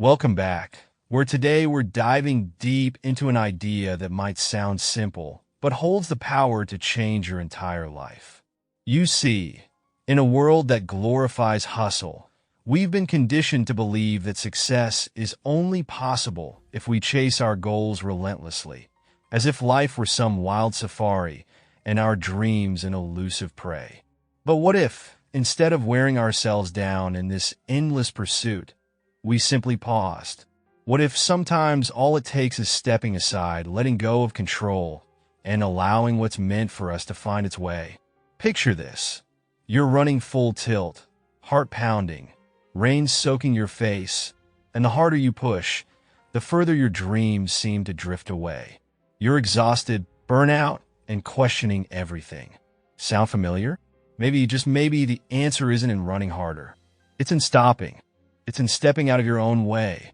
Welcome back, where today we're diving deep into an idea that might sound simple, but holds the power to change your entire life. You see, in a world that glorifies hustle, we've been conditioned to believe that success is only possible if we chase our goals relentlessly, as if life were some wild safari and our dreams an elusive prey. But what if, instead of wearing ourselves down in this endless pursuit, we simply paused? What if sometimes all it takes is stepping aside, letting go of control, and allowing what's meant for us to find its way? Picture this. You're running full tilt, heart pounding, rain soaking your face, and the harder you push, the further your dreams seem to drift away. You're exhausted, burnout, and questioning everything. Sound familiar? Maybe, just maybe, the answer isn't in running harder. It's in stopping. It's in stepping out of your own way.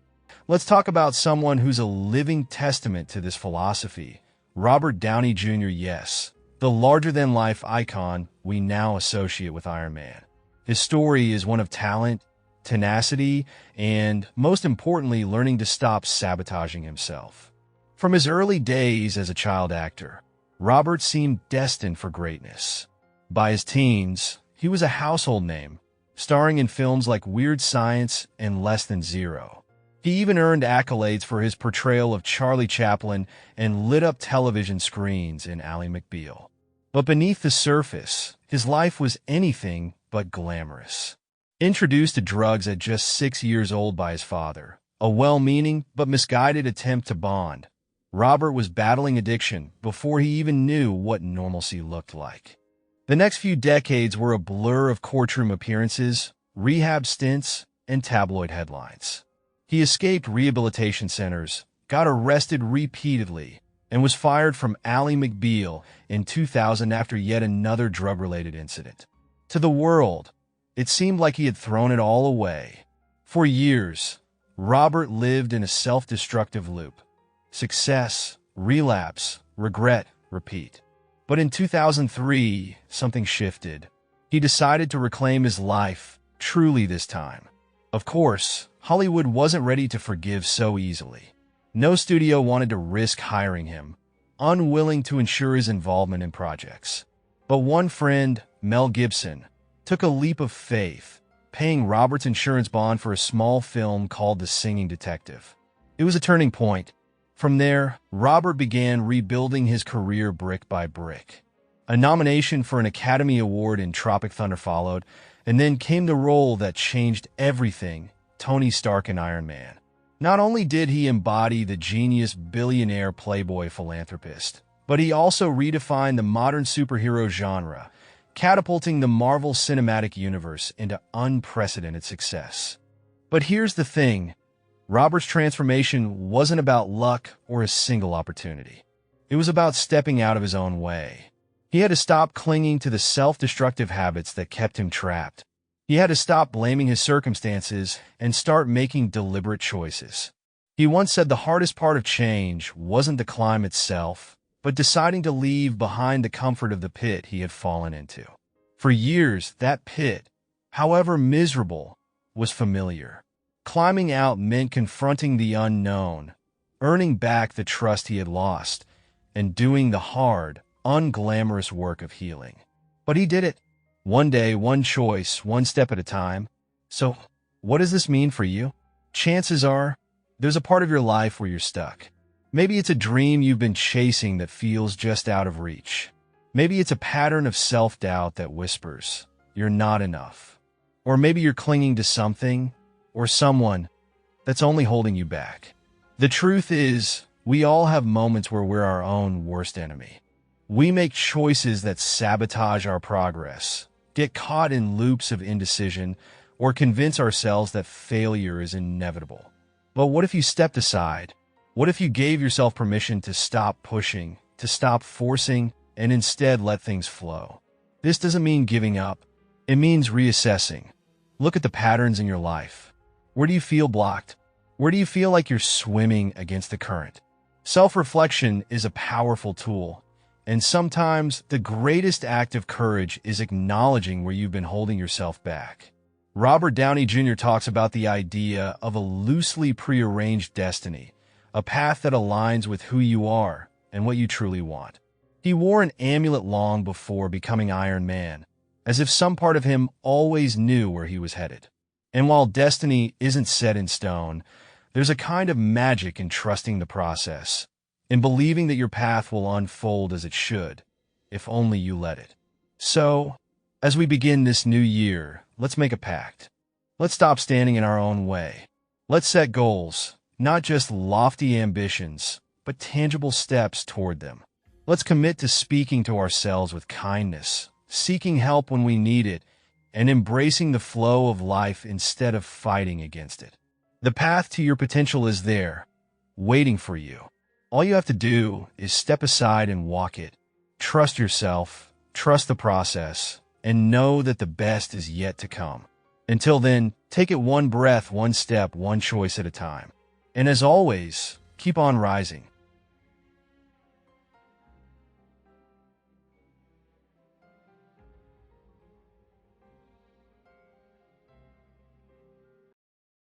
Let's talk about someone who's a living testament to this philosophy. Robert Downey Jr. Yes, the larger-than-life icon we now associate with Iron Man. His story is one of talent, tenacity, and, most importantly, learning to stop sabotaging himself. From his early days as a child actor, Robert seemed destined for greatness. By his teens, he was a household name, starring in films like Weird Science and Less Than Zero. He even earned accolades for his portrayal of Charlie Chaplin and lit up television screens in Ally McBeal. But beneath the surface, his life was anything but glamorous. Introduced to drugs at just 6 years old by his father, a well-meaning but misguided attempt to bond, Robert was battling addiction before he even knew what normalcy looked like. The next few decades were a blur of courtroom appearances, rehab stints, and tabloid headlines. He escaped rehabilitation centers, got arrested repeatedly, and was fired from Ally McBeal in 2000 after yet another drug-related incident. To the world, it seemed like he had thrown it all away. For years, Robert lived in a self-destructive loop. Success, relapse, regret, repeat. But in 2003, something shifted. He decided to reclaim his life, truly this time. Of course, Hollywood wasn't ready to forgive so easily. No studio wanted to risk hiring him, unwilling to ensure his involvement in projects. But one friend, Mel Gibson, took a leap of faith, paying Robert's insurance bond for a small film called The Singing Detective. It was a turning point. From there, Robert began rebuilding his career brick by brick. A nomination for an Academy Award in Tropic Thunder followed, and then came the role that changed everything, Tony Stark in Iron Man. Not only did he embody the genius billionaire playboy philanthropist, but he also redefined the modern superhero genre, catapulting the Marvel Cinematic Universe into unprecedented success. But here's the thing. Robert's transformation wasn't about luck or a single opportunity. It was about stepping out of his own way. He had to stop clinging to the self-destructive habits that kept him trapped. He had to stop blaming his circumstances and start making deliberate choices. He once said the hardest part of change wasn't the climb itself, but deciding to leave behind the comfort of the pit he had fallen into. For years, that pit, however miserable, was familiar. Climbing out meant confronting the unknown, earning back the trust he had lost, and doing the hard, unglamorous work of healing. But he did it. One day, one choice, one step at a time. So, what does this mean for you? Chances are, there's a part of your life where you're stuck. Maybe it's a dream you've been chasing that feels just out of reach. Maybe it's a pattern of self-doubt that whispers, you're not enough. Or maybe you're clinging to something or someone that's only holding you back. The truth is, we all have moments where we're our own worst enemy. We make choices that sabotage our progress, get caught in loops of indecision, or convince ourselves that failure is inevitable. But what if you stepped aside? What if you gave yourself permission to stop pushing, to stop forcing, and instead let things flow? This doesn't mean giving up. It means reassessing. Look at the patterns in your life. Where do you feel blocked? Where do you feel like you're swimming against the current? Self-reflection is a powerful tool, and sometimes the greatest act of courage is acknowledging where you've been holding yourself back. Robert Downey Jr. talks about the idea of a loosely prearranged destiny, a path that aligns with who you are and what you truly want. He wore an amulet long before becoming Iron Man, as if some part of him always knew where he was headed. And while destiny isn't set in stone, there's a kind of magic in trusting the process, in believing that your path will unfold as it should, if only you let it. So, as we begin this new year, let's make a pact. Let's stop standing in our own way. Let's set goals, not just lofty ambitions, but tangible steps toward them. Let's commit to speaking to ourselves with kindness, seeking help when we need it, and embracing the flow of life instead of fighting against it. The path to your potential is there, waiting for you. All you have to do is step aside and walk it. Trust yourself, trust the process, and know that the best is yet to come. Until then, take it one breath, one step, one choice at a time. And as always, keep on rising.